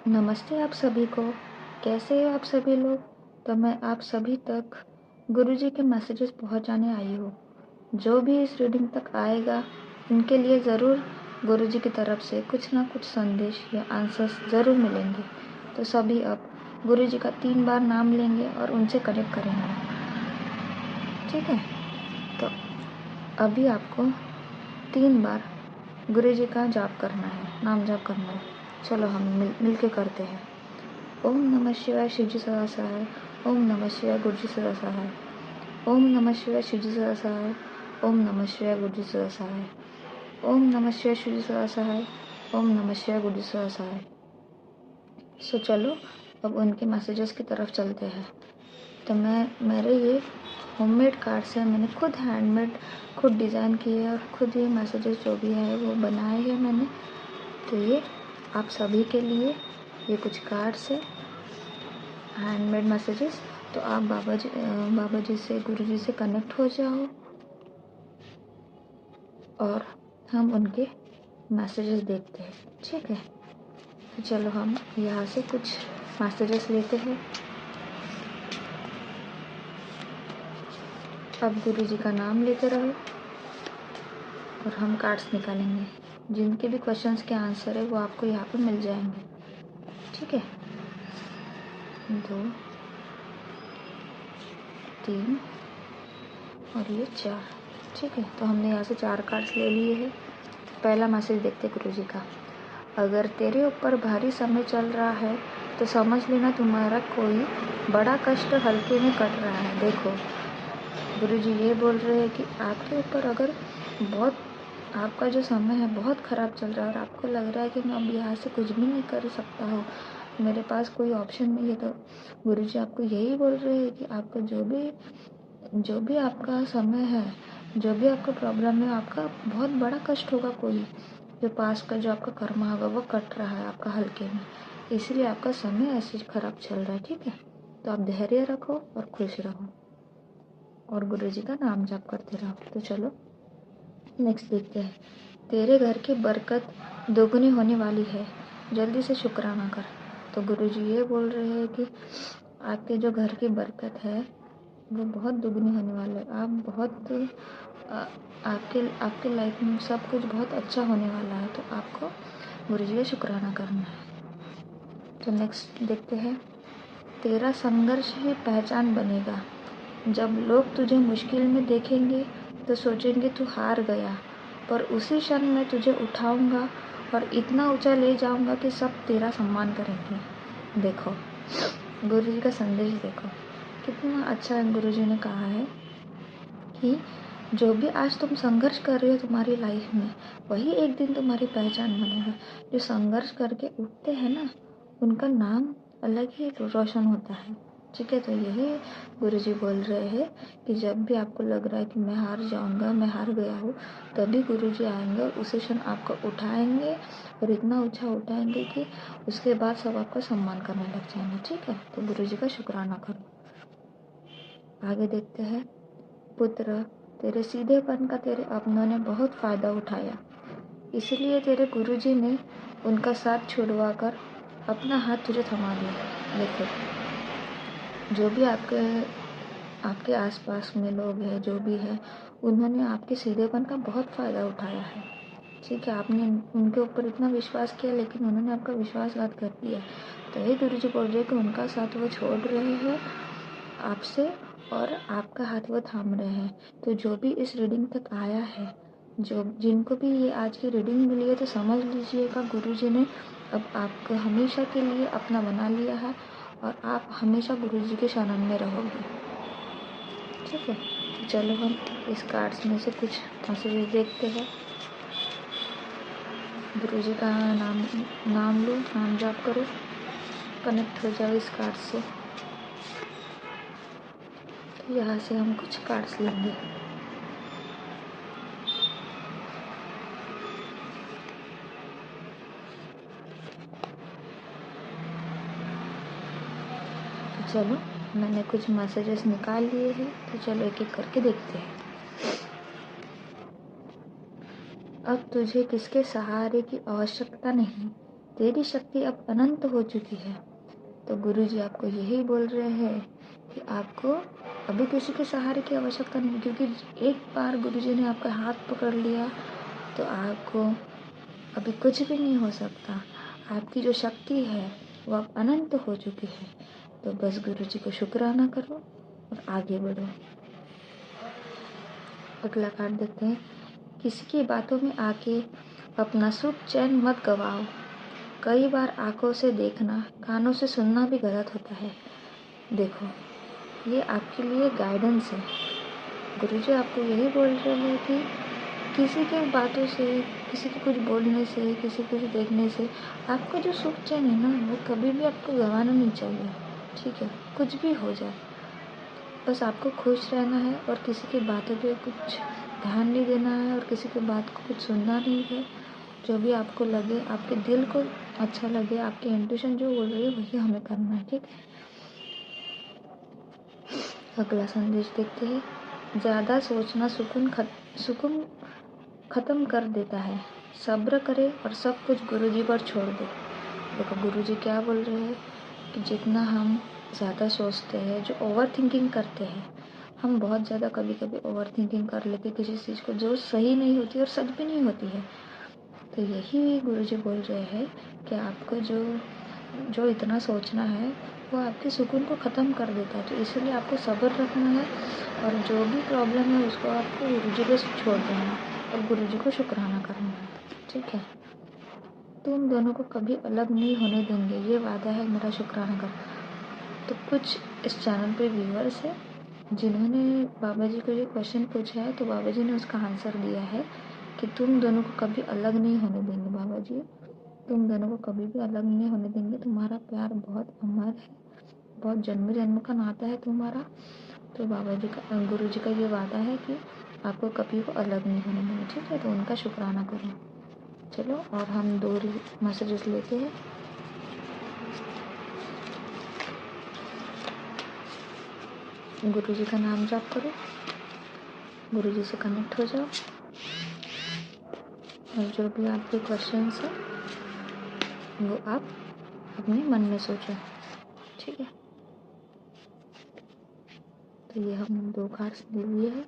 नमस्ते आप सभी को। कैसे हो आप सभी लोग। तो मैं आप सभी तक गुरुजी के मैसेजेस पहुंचाने आई हूँ। जो भी इस रीडिंग तक आएगा उनके लिए ज़रूर गुरुजी की तरफ से कुछ ना कुछ संदेश या आंसर्स ज़रूर मिलेंगे। तो सभी अब गुरुजी का 3 बार नाम लेंगे और उनसे कनेक्ट करेंगे। ठीक है, तो अभी आपको 3 बार गुरुजी का जाप करना है, नाम जाप करना है। चलो हम मिल के करते हैं। ओम नमः शिवाय शिवजी सदा सहाय। ओम नमः शिवाय गुरुजी सदा सहाय। ओम नमः शिवाय शिवजी सदा सहाय। ओम नमः शिवाय गुरुजी सदा सहाय। ओम नमः शिवाय शिवजी सदा सहाय। ओम नमः शिवाय गुरुजी सदा सहाय। सो चलो अब उनके मैसेजेस की तरफ चलते हैं। तो मेरे ये होममेड कार्ड्स हैं, मैंने खुद हैंडमेड खुद डिज़ाइन किए और खुद ये मैसेजेस जो भी है वो बनाए हैं मैंने। तो ये आप सभी के लिए ये कुछ कार्ड्स है, हैंडमेड मैसेजेस। तो आप बाबा जी से गुरुजी से कनेक्ट हो जाओ और हम उनके मैसेजेस देखते हैं। ठीक है, तो चलो हम यहाँ से कुछ मैसेजेस लेते हैं। अब गुरुजी का नाम लेते रहो और हम कार्ड्स निकालेंगे। जिनके भी क्वेश्चंस के आंसर है वो आपको यहाँ पे मिल जाएंगे। ठीक है, 2 3 और ये 4। ठीक है, तो हमने यहाँ से 4 कार्ड्स ले लिए हैं। पहला मैसेज देखते गुरुजी का। अगर तेरे ऊपर भारी समय चल रहा है तो समझ लेना तुम्हारा कोई बड़ा कष्ट हल्के में कट रहा है। देखो, गुरुजी ये बोल रहे हैं कि आपके ऊपर अगर बहुत आपका जो समय है बहुत ख़राब चल रहा है और आपको लग रहा है कि मैं अब यहाँ से कुछ भी नहीं कर सकता हूँ, मेरे पास कोई ऑप्शन नहीं है, तो गुरुजी आपको यही बोल रहे हैं कि आपको जो भी आपका समय है, जो भी आपका प्रॉब्लम है, आपका बहुत बड़ा कष्ट होगा, कोई जो पास का जो आपका कर्मा होगा वो कट रहा है आपका हल्के में, इसलिए आपका समय ऐसे ख़राब चल रहा है। ठीक है, तो आप धैर्य रखो और खुश रहो और गुरुजी का नाम जाप करते रहो। तो चलो नेक्स्ट देखते हैं। तेरे घर की बरकत दोगुनी होने वाली है, जल्दी से शुक्राना कर। तो गुरुजी ये बोल रहे हैं कि आपके जो घर की बरकत है वो बहुत दुगनी होने वाला है। आप बहुत आपके लाइफ में सब कुछ बहुत अच्छा होने वाला है, तो आपको गुरुजी का शुक्राना करना है। तो नेक्स्ट देखते हैं। तेरा संघर्ष ही पहचान बनेगा। जब लोग तुझे मुश्किल में देखेंगे तो सोचेंगे तू हार गया, पर उसी क्षण में तुझे उठाऊंगा और इतना ऊंचा ले जाऊंगा कि सब तेरा सम्मान करेंगे। देखो, गुरुजी का संदेश देखो कितना अच्छा गुरुजी ने कहा है कि जो भी आज तुम संघर्ष कर रहे हो तुम्हारी लाइफ में, वही एक दिन तुम्हारी पहचान बनेगा। जो संघर्ष करके उठते हैं ना, उनका नाम अलग ही रोशन होता है। ठीक है, तो यही गुरुजी बोल रहे हैं कि जब भी आपको लग रहा है कि मैं हार जाऊंगा, मैं हार गया हूँ, तभी गुरुजी आएंगे और उसी क्षण आपको उठाएंगे और इतना ऊंचा उठाएंगे कि उसके बाद सब आपका सम्मान करने लग जाएंगे। ठीक है, तो गुरुजी का शुक्राना करो। आगे देखते हैं। पुत्र, तेरे सीधेपन का तेरे अपनों ने बहुत फ़ायदा उठाया, इसलिए तेरे गुरुजी ने उनका साथ छुड़वाकर अपना हाथ तुझे थमा दिया। देखो, जो भी आपके आसपास में लोग हैं, जो भी है, उन्होंने आपके सीधेपन का बहुत फ़ायदा उठाया है। ठीक है, आपने उनके ऊपर इतना विश्वास किया लेकिन उन्होंने आपका विश्वासघात कर दिया। तो ये गुरुजी बोल रहे हैं कि उनका साथ वो छोड़ रहे हैं आपसे और आपका हाथ वो थाम रहे हैं। तो जो भी इस रीडिंग तक आया है, जो जिनको भी ये आज की रीडिंग मिली है, तो समझ लीजिएगा गुरुजी ने अब आपको हमेशा के लिए अपना बना लिया है और आप हमेशा गुरुजी के शरण में रहोगे। ठीक है, तो चलो हम इस कार्ड्स में से कुछ मैसेजेस देखते हैं। गुरुजी का नाम लो, नाम जाप करो, कनेक्ट हो जाओ इस कार्ड से। तो यहाँ से हम कुछ कार्ड्स लेंगे। तो चलो, मैंने कुछ मैसेजेस निकाल लिए हैं, तो चलो एक एक करके देखते हैं। अब तुझे किसके सहारे की आवश्यकता नहीं, तेरी शक्ति अब अनंत हो चुकी है। तो गुरुजी आपको यही बोल रहे हैं कि आपको अभी किसी के सहारे की आवश्यकता नहीं, क्योंकि एक बार गुरुजी ने आपका हाथ पकड़ लिया तो आपको अभी कुछ भी नहीं हो सकता। आपकी जो शक्ति है वो अब अनंत हो चुकी है। तो बस गुरुजी को शुक्राना करो और आगे बढ़ो। अगला कार्ड देखते हैं। किसी की बातों में आके अपना सुख चैन मत गवाओ। कई बार आंखों से देखना, कानों से सुनना भी गलत होता है। देखो, ये आपके लिए गाइडेंस है। गुरुजी आपको यही बोल रहे हैं कि किसी के बातों से, किसी के कुछ बोलने से, किसी को कुछ देखने से आपका जो सुख चैन है ना, वो कभी भी आपको गंवाना नहीं चाहिए। ठीक है, कुछ भी हो जाए, बस आपको खुश रहना है और किसी की बातों पे कुछ ध्यान नहीं देना है और किसी की बात को कुछ सुनना नहीं है। जो भी आपको लगे, आपके दिल को अच्छा लगे, आपकी इंट्यूशन जो बोल रही है वही हमें करना है। ठीक है, अगला संदेश देखते हैं। ज़्यादा सोचना सुकून ख़त्म कर देता है। सब्र करें और सब कुछ गुरुजी पर छोड़ दो। देखो, गुरुजी क्या बोल रहे हैं कि जितना हम ज़्यादा सोचते हैं, जो ओवर थिंकिंग करते हैं, हम बहुत ज़्यादा कभी कभी ओवर थिंकिंग कर लेते हैं किसी चीज़ को जो सही नहीं होती और सच भी नहीं होती है। तो यही गुरुजी बोल रहे हैं कि आपको जो इतना सोचना है वो आपके सुकून को ख़त्म कर देता है। तो इसलिए आपको सब्र रखना है और जो भी प्रॉब्लम है उसको आपको गुरुजी पे छोड़ देना है और गुरुजी को शुक्राना करना है। ठीक है, तुम दोनों को कभी अलग नहीं होने देंगे, ये वादा है मेरा, शुक्राना कर। तो कुछ इस चैनल पे व्यूअर्स है जिन्होंने बाबा जी को ये क्वेश्चन पूछा है, तो बाबा जी ने उसका आंसर दिया है कि तुम दोनों को कभी अलग नहीं होने देंगे बाबा जी, तुम दोनों को कभी भी अलग नहीं होने देंगे। तुम्हारा प्यार बहुत अमर है, बहुत जन्म जन्म का नाता है तुम्हारा। तो बाबा जी का, गुरु जी का ये वादा है कि आपको कभी को अलग नहीं होने देंगे। ठीक है, तो उनका शुक्राना करो। चलो, और हम 2 मैसेजेस लेते हैं। गुरु जी का नाम जाप करो, गुरु जी से कनेक्ट हो जाओ और जो भी आपके क्वेश्चंस हैं वो आप अपने मन में सोचो। ठीक है, तो ये हम 2 कार्ड्स ले लिए हैं।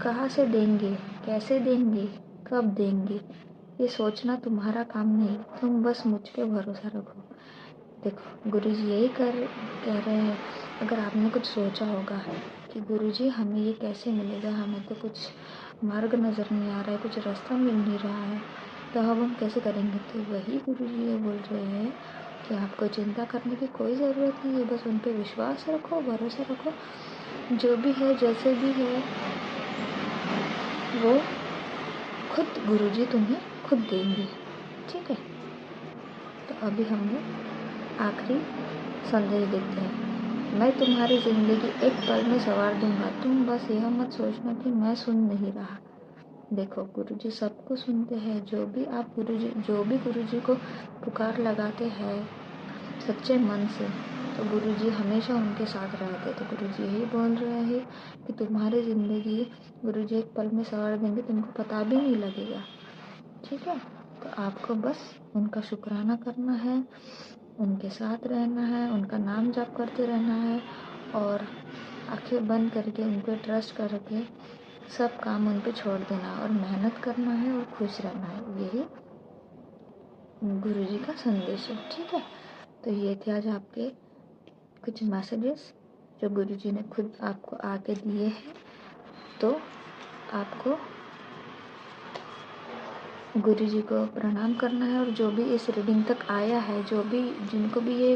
कहाँ से देंगे, कैसे देंगे, कब देंगे, ये सोचना तुम्हारा काम नहीं, तुम बस मुझ पे भरोसा रखो। देखो, गुरुजी यही कह रहे हैं। अगर आपने कुछ सोचा होगा कि गुरुजी हमें ये कैसे मिलेगा, हमें तो कुछ मार्ग नज़र नहीं आ रहा है, कुछ रास्ता मिल नहीं रहा है, तो अब हम कैसे करेंगे, तो वही गुरुजी ये बोल रहे हैं कि आपको चिंता करने की कोई ज़रूरत नहीं है। बस उन पर विश्वास रखो, भरोसा रखो। जो भी है, जैसे भी है, वो खुद गुरुजी तुम्हें खुद देंगे। ठीक है, तो अभी हम लोग आखिरी संदेश देते हैं। मैं तुम्हारी ज़िंदगी एक पल में संवार दूंगा, तुम बस यह मत सोचना कि मैं सुन नहीं रहा। देखो, गुरुजी सबको सुनते हैं। जो भी गुरुजी को पुकार लगाते हैं सच्चे मन से, तो गुरुजी हमेशा उनके साथ रहते। तो गुरुजी यही बोल रहे हैं कि तुम्हारी ज़िंदगी गुरुजी एक पल में संवार देंगे, तुमको पता भी नहीं लगेगा। ठीक है, तो आपको बस उनका शुक्राना करना है, उनके साथ रहना है, उनका नाम जाप करते रहना है और आंखें बंद करके उन पर ट्रस्ट करके सब काम उन पे छोड़ देना और मेहनत करना है और खुश रहना है। यही गुरुजी का संदेश है। ठीक है, तो ये थे आज आपके कुछ मैसेजेस जो गुरुजी ने खुद आपको आके दिए हैं। तो आपको गुरुजी को प्रणाम करना है और जो भी इस रीडिंग तक आया है, जिनको भी ये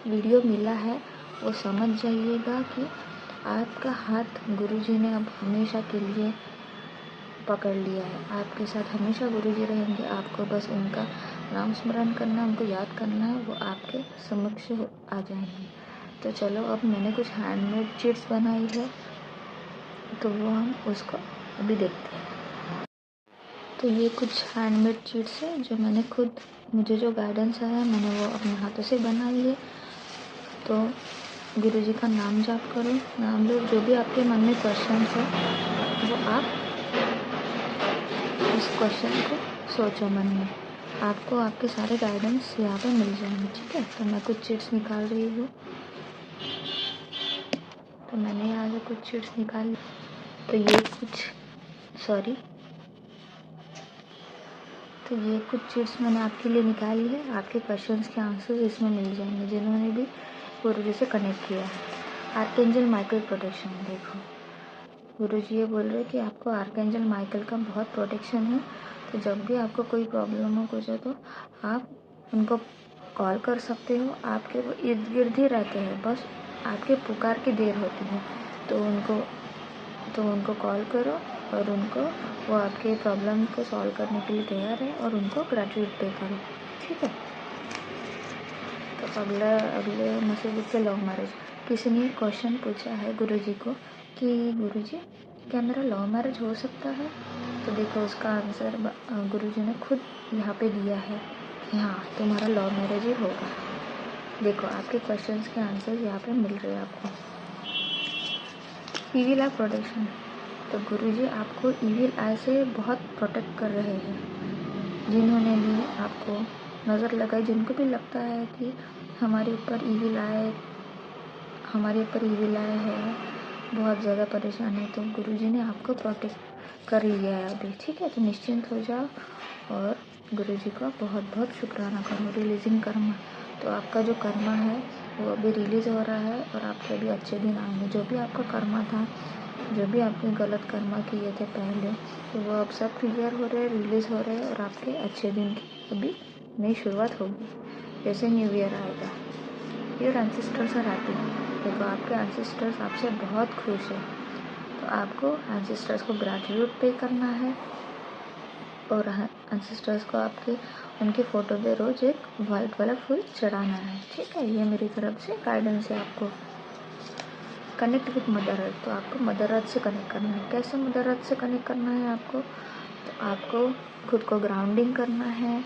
वीडियो मिला है, वो समझ जाइएगा कि आपका हाथ गुरुजी ने अब हमेशा के लिए पकड़ लिया है। आपके साथ हमेशा गुरुजी रहेंगे। आपको बस उनका नाम स्मरण करना, उनको याद करना है, वो आपके समक्ष आ जाएंगे। तो चलो, अब मैंने कुछ हैंडमेड चिट्स बनाई है, तो वो हम उसको अभी देखते हैं। तो ये कुछ हैंडमेड चिट्स है जो मैंने खुद, मुझे जो गाइडेंस आया मैंने वो अपने हाथों से बनाई है। तो गुरुजी का नाम जाप करो, नाम लो, जो भी आपके मन में क्वेश्चन है वो आप उस क्वेश्चन को सोचो मन में, आपको आपके सारे गाइडेंस यहाँ पे मिल जाएंगे। ठीक है, तो मैं कुछ चिट्स निकाल रही हूँ। तो मैंने यहाँ से कुछ चिट्स निकाली। तो ये कुछ चिट्स मैंने आपके लिए निकाली है। आपके क्वेश्चंस के आंसर इसमें मिल जाएंगे जिन्होंने भी गुरुजी से कनेक्ट किया है। आर्कएंजल माइकल प्रोटेक्शन, देखो गुरुजी ये बोल रहे हैं कि आपको आर्कएंजल माइकल का बहुत प्रोटेक्शन है। तो जब भी आपको कोई प्रॉब्लम हो कुछ हो तो आप उनको कॉल कर सकते हो। आपके वो इर्द गिर्द ही रहते हैं, बस आपके पुकार की देर होती है। तो उनको कॉल करो और वो आपके प्रॉब्लम को सॉल्व करने के लिए तैयार है और उनको ग्रेजुएट पे करो। ठीक है, तो अगले मैसेज से लव मैरिज। किसी ने क्वेश्चन पूछा है गुरुजी को कि गुरुजी क्या मेरा लव मैरिज हो सकता है? तो देखो उसका आंसर गुरुजी ने खुद यहाँ पे दिया है कि हाँ तुम्हारा लव मैरिज ही होगा। देखो आपके क्वेश्चंस के आंसर यहाँ पे मिल रहे हैं आपको। ईविल आई प्रोटेक्शन, तो गुरुजी आपको ईविल आई से बहुत प्रोटेक्ट कर रहे हैं। जिन्होंने भी आपको नज़र लगाई, जिनको भी लगता है कि हमारे ऊपर ईविल आए है, बहुत ज़्यादा परेशान है, तो गुरुजी ने आपको प्रोटेक्ट कर लिया है अभी। ठीक है, तो निश्चिंत हो जाओ और गुरुजी का बहुत बहुत शुक्राना करो। रिलीजिंग कर्मा, तो आपका जो कर्मा है वो अभी रिलीज़ हो रहा है और आपके अभी अच्छे दिन आएंगे। जो भी आपका कर्मा था, जो भी आपने गलत कर्मा किए थे पहले, तो वो अब सब क्लियर हो रहे हैं, रिलीज़ हो रहे हैं और आपके अच्छे दिन की अभी नई शुरुआत होगी। जैसे न्यू ईयर आएगा, योर एंसेस्टर्स आर हैप्पी। देखो आपके एंसेस्टर्स आपसे बहुत खुश है, तो आपको एंसेस्टर्स को ग्रेटिट्यूड पे करना है और एंसेस्टर्स को उनके फ़ोटो पे रोज़ एक वाइट वाला फूल चढ़ाना है। ठीक है, ये मेरी तरफ से गाइडेंस है आपको। कनेक्ट विथ मदर अर्थ, तो आपको मदर अर्थ से कनेक्ट करना है। कैसे मदर अर्थ से कनेक्ट करना है आपको? तो आपको खुद को ग्राउंडिंग करना है,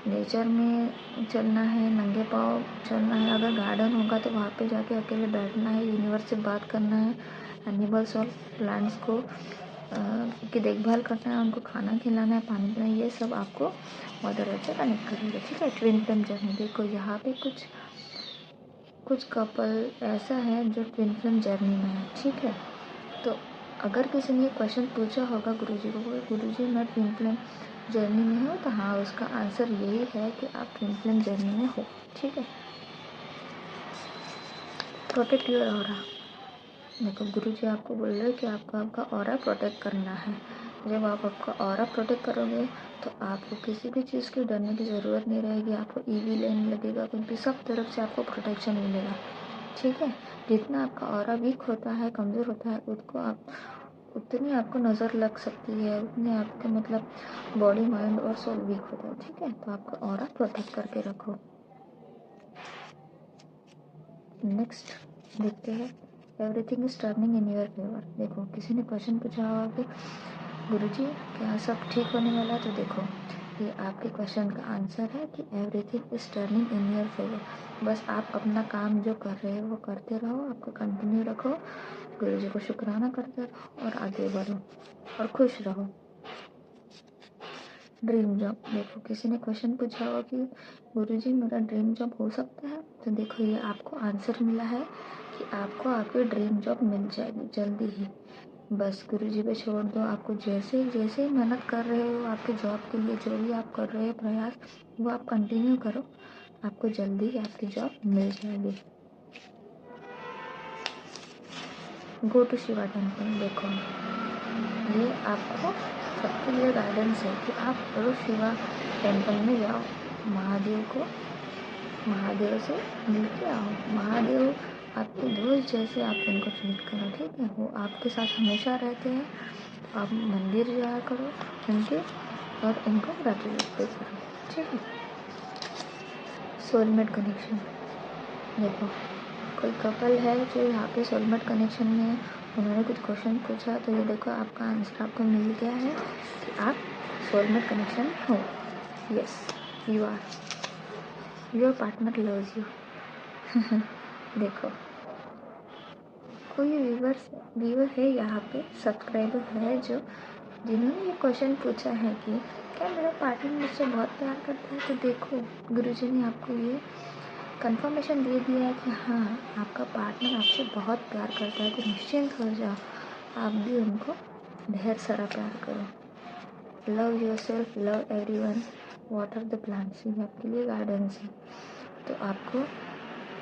नेचर में चलना है, नंगे पाँव चलना है। अगर गार्डन होगा तो वहाँ पे जाके अकेले बैठना है, यूनिवर्स से बात करना है, एनिमल्स और प्लांट्स को की देखभाल करना है, उनको खाना खिलाना है, पानी पिलाना है। ये सब आपको मदर अर्थ से कनेक्ट करेगा। ठीक है, ट्विन फ्लेम जर्नी, देखो यहाँ पे कुछ कपल ऐसा है जो ट्विन फ्लेम जर्नी में है। ठीक है, तो अगर किसी ने ये क्वेश्चन पूछा होगा गुरुजी को, गुरुजी मैं ट्विन फ्लेम जर्नी में हूँ, तो हाँ उसका आंसर यही है कि आप ट्विन फ्लेम जर्नी में हो। ठीक है, प्रोटेक्ट योर ऑरा, देखो गुरुजी आपको बोल रहे हैं कि आपको आपका ऑरा प्रोटेक्ट करना है। जब आप आपका ऑरा प्रोटेक्ट करोगे तो आपको किसी भी चीज़ की डरने की ज़रूरत नहीं रहेगी। आपको ईवी लेने लगेगा, क्योंकि सब तरफ से आपको प्रोटेक्शन मिलेगा। ठीक है, जितना आपका ऑरा वीक होता है, कमज़ोर होता है, उतनी आपको नज़र लग सकती है, उतने आपके मतलब बॉडी माइंड और सोल वीक होता है। ठीक है, तो आपका ऑरा प्रोटेक्ट करके रखो। नेक्स्ट देखते हैं, everything is turning in your favour. देखो किसी ने क्वेश्चन पूछा होगा कि गुरुजी क्या सब ठीक होने वाला है? तो देखो ये आपके क्वेश्चन का आंसर है कि everything is turning in your favour. बस आप अपना काम जो कर रहे हो वो करते रहो, आपको कंटिन्यू रखो, गुरुजी को शुक्राना करते रहो और आगे बढ़ो और खुश रहो। ड्रीम जॉब, देखो किसी ने क्वेश्चन पूछा होगा कि गुरुजी मेरा ड्रीम जॉब हो सकता है? तो देखो ये आपको आंसर मिला है कि आपको आपकी ड्रीम जॉब मिल जाएगी जल्दी ही। बस गुरुजी पे छोड़ दो। आपको जैसे जैसे मेहनत कर रहे हो आपके जॉब के लिए, जो भी आप कर रहे हो प्रयास, वो आप कंटिन्यू करो, आपको जल्दी ही आपकी जॉब मिल जाएगी। गो टू शिवा टेम्पल, देखो ये आपको सबके लिए गाइडेंस है कि आप रोज शिवा टेम्पल में जाओ, महादेव से मिल के आओ। महादेव आपके दोस्त जैसे आप उनको ट्रीट करो। ठीक है, वो आपके साथ हमेशा रहते हैं, तो आप मंदिर जाया करो उनके और उनको ग्रेटिट्यूड पे करो। ठीक है, सोलमेट कनेक्शन, देखो कोई कपल है जो यहाँ पे सोलमेट कनेक्शन में है, उन्होंने कुछ क्वेश्चन पूछा, तो ये देखो आपका आंसर आपको मिल गया है कि आप सोलमेट कनेक्शन में हो। Yes you are, your partner loves you. देखो कोई व्यूवर है यहाँ पे, सब्सक्राइबर है जो जिन्होंने ये क्वेश्चन पूछा है कि क्या मेरा पार्टनर मुझसे बहुत प्यार करता है, तो देखो गुरुजी ने आपको ये कंफर्मेशन दे दिया है कि हाँ आपका पार्टनर आपसे बहुत प्यार करता है। तो निश्चिंत हो जाओ, आप भी उनको ढेर सारा प्यार करो। Love your self, love everyone, water the plants, ये आपके लिए गाइडेंस है। तो आपको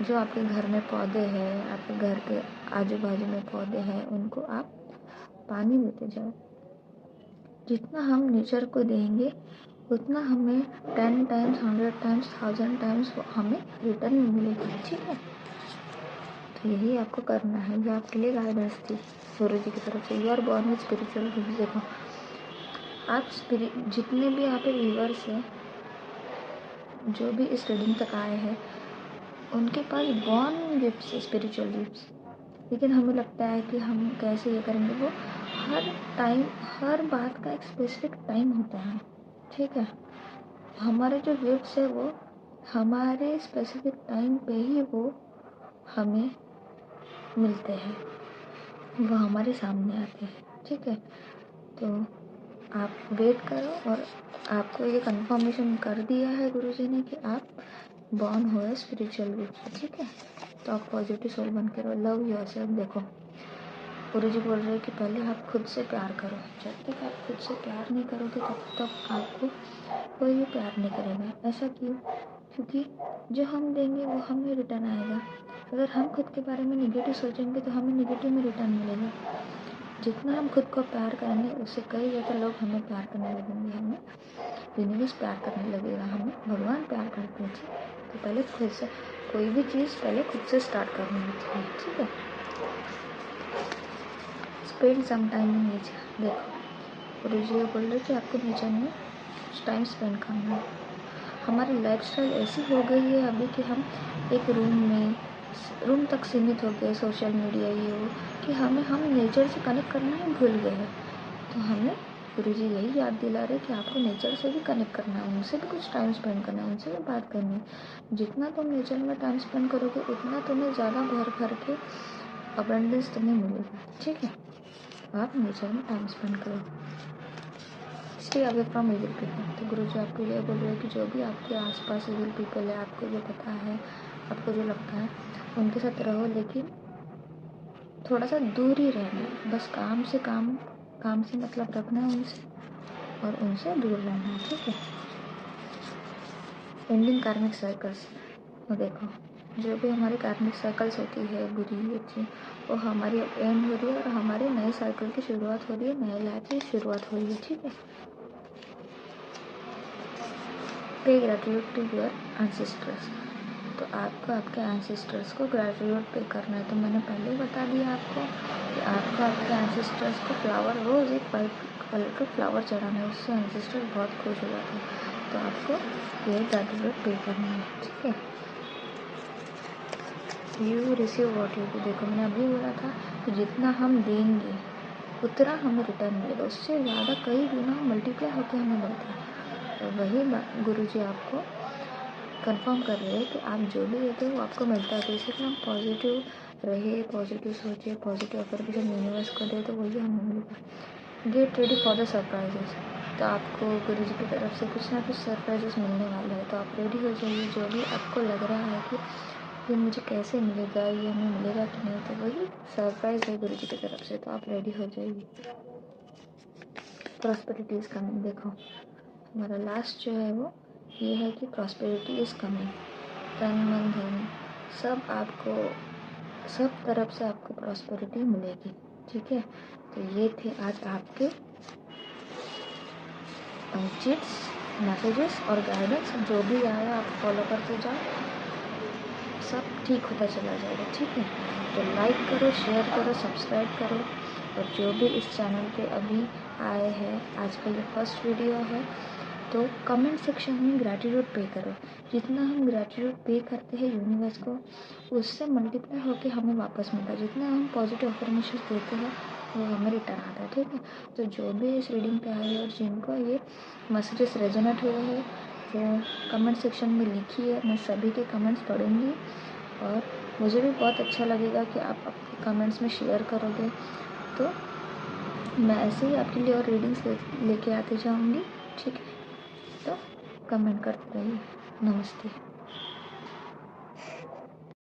जो आपके घर में पौधे हैं, आपके घर के आजू बाजू में पौधे हैं, उनको आप पानी देते जाओ। जितना हम नेचर को देंगे उतना हमें 10 टाइम्स, 100 टाइम्स, 1000 टाइम्स हमें रिटर्न में मिलेगी। ठीक है, तो यही आपको करना है। ये आपके लिए गाइडेंस थी गुरु जी की तरफ से। You are born with spiritual gift. देखो आप जितने भी यहाँ पे व्यूअर्स हैं, जो भी इस रीडिंग तक आए हैं, उनके पास बॉर्न गिफ्ट्स है, स्पिरिचुअल गिफ्ट्स। लेकिन हमें लगता है कि हम कैसे ये करेंगे। वो हर टाइम, हर बात का एक स्पेसिफिक टाइम होता है। ठीक है, हमारे जो गिफ्ट्स है वो हमारे स्पेसिफिक टाइम पे ही वो हमें मिलते हैं, वो हमारे सामने आते हैं। ठीक है, तो आप वेट करो। और आपको ये कंफर्मेशन कर दिया है गुरुजी ने कि आप बॉर्न हुए स्पिरिचुअल गिफ्ट। ठीक है, तो आप पॉजिटिव सोल बन के रहो। Love yourself. देखो गुरुजी बोल रहे हैं कि पहले आप खुद से प्यार करो। जब तक आप खुद से प्यार नहीं करोगे तब तक आपको कोई भी प्यार नहीं करेगा। ऐसा क्यों? क्योंकि जो हम देंगे वो हमें रिटर्न आएगा। अगर हम खुद के बारे में निगेटिव सोचेंगे तो हमें निगेटिव में रिटर्न मिलेगा। जितना हम खुद को प्यार करेंगे उससे कई ज़्यादा लोग हमें प्यार करने लगेंगे, हमें यूनिवर्स प्यार करने लगेगा, हमें भगवान प्यार करते हैं। तो पहले खुद से कोई भी चीज़ पहले खुद से स्टार्ट करनी होती है। ठीक है, spend some time in nature. देखो गुरुजी बोल रहे कि आपको नेचर में कुछ टाइम स्पेंड करना है। हमारी लाइफस्टाइल ऐसी हो गई है अभी कि हम एक रूम तक सीमित हो गए, सोशल मीडिया ये वो, कि हम नेचर से कनेक्ट करना ही भूल गए हैं। तो हमें गुरुजी यही याद दिला रहे कि आपको नेचर से भी कनेक्ट करना है, उनसे भी कुछ टाइम स्पेंड करना है, उनसे भी बात करनी है। जितना तुम नेचर में टाइम स्पेंड करोगे उतना तुम्हें ज़्यादा भर के अबंडेंस तुम्हें मिलेगा। ठीक है, आप नेचर में टाइम स्पेंड करो। Stay away from evil people. तो गुरुजी आपको ये बोल रहे हैं कि जो भी आपके आसपास इविल पीपल है, आपको जो पता है, आपको जो लगता है, उनके साथ रहो, लेकिन थोड़ा सा दूर ही रहना है। बस काम से मतलब रखना है उनसे, और उनसे दूर रहना है। ठीक है, एंडिंग कार्मिक साइकिल्स। तो देखो जो भी हमारी कार्मिक साइकिल्स होती है, बुरी अच्छी, वो हमारी अब एंड हो रही है और हमारे नए साइकिल की शुरुआत हो रही है, नए लाइफ की शुरुआत हो रही है। ठीक है, पे ग्रेटिट्यूड टू योर एंसेस्टर्स। तो आपको आपके एंसेस्टर्स को ग्रेटिट्यूड पे करना है। तो मैंने पहले ही बता दिया आपको कि आपको आपके एंसेस्टर्स को फ्लावर, रोज़ एक वाइट कलर का फ्लावर चढ़ाना है, उससे एंसेस्टर्स बहुत खुश हो जाते हैं। तो आपको ये ग्रेटिट्यूड पे करना है। ठीक है, you receive what you do. देखो मैंने अभी बोला था कि जितना हम देंगे उतना हमें रिटर्न मिलेगा, उससे ज़्यादा कई गुना मल्टीप्लाई होकर हमें मिलता है। तो वही गुरुजी आपको कंफर्म कर रहे हैं कि आप जो भी देते हो वो आपको मिलता है। तो इसलिए हम पॉजिटिव रहे, पॉजिटिव सोचे, पॉजिटिव अफर्मेशन यूनिवर्स को दे, तो वही हमें मिलेगा। Get ready for the surprises. तो आपको गुरुजी की तरफ से कुछ ना कुछ सरप्राइजेस मिलने वाले हैं, तो आप रेडी हो जाइए। जो भी आपको लग रहा है कि ये मुझे कैसे मिलेगा, ये हमें मिलेगा कि नहीं, तो वही सरप्राइज है गुरुजी की तरफ से, तो आप रेडी हो जाइए। Prosperity is coming. देखो हमारा लास्ट जो है वो ये है कि प्रॉस्पेरिटी इज़ कमिंग। तन मन धन सब आपको, सब तरफ से आपको प्रॉस्पेरिटी मिलेगी। ठीक है, तो ये थे आज आपके चिट्स, मैसेजेस और गाइडेंस। जो भी आया आप फॉलो करते जाओ, सब ठीक होता चला जाएगा। ठीक है, तो लाइक करो, शेयर करो, सब्सक्राइब करो। और जो भी इस चैनल पे अभी आए हैं, आज का ये फर्स्ट वीडियो है, तो कमेंट सेक्शन में ग्रैटिट्यूड पे करो। जितना हम ग्रैटिट्यूड पे करते हैं यूनिवर्स को, उससे मल्टीप्लाई होकर हमें वापस मिलता है। जितना हम पॉजिटिव अफर्मेशन देते हैं वो हमें रिटर्न आता है। ठीक है, तो जो भी इस रीडिंग पे आए और जिनको ये मैसेजेस रेजोनेट हुए हैं वो कमेंट सेक्शन में लिखिए। मैं सभी के कमेंट्स पढ़ूँगी और मुझे भी बहुत अच्छा लगेगा कि आप अपने कमेंट्स में शेयर करोगे। तो मैं ऐसे ही आपके लिए और रीडिंग्स लेके आती जाऊँगी, ठीक है? तो कमेंट करते रहिए। नमस्ते।